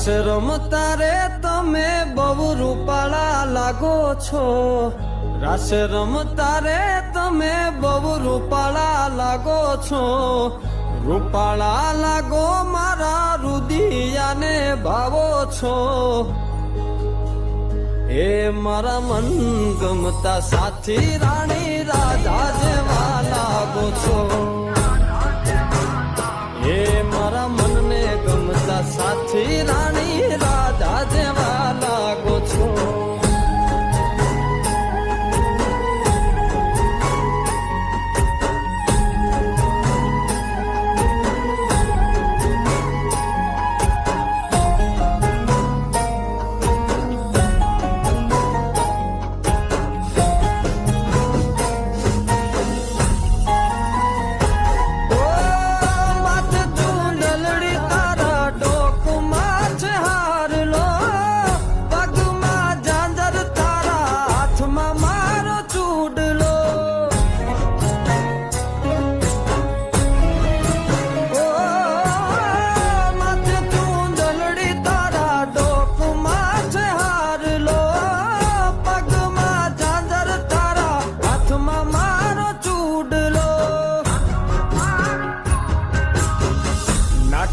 રાસ રમતા રે તમે બહુ રૂપાળા લાગો છો, રાસ રમતા રે તમે બહુ રૂપાળા લાગો છો, રૂપાળા લાગો મારા રુદિયાને ભાવો છો. એ મારા મન ગમતા સાથી રાણી રાધા જેવા લાગો છો, એ મારા મનને ગમતા સાથી રાણી રાધા જેવા લાગો છો.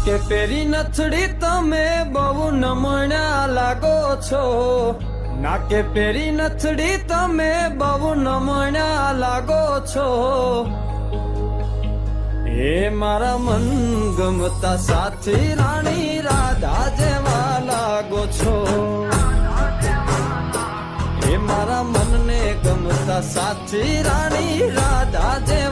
કે પેરી નથડી તમે બહુ નમણ્યા લાગો છો, નાકે પેરી નથડી તમે બહુ નમણ્યા લાગો છો. એ મારા મન ગમતા સાથી રાણી રાધા જેવા લાગો છો, એ મારા મનને ગમતા સાથી રાણી રાધા જેવા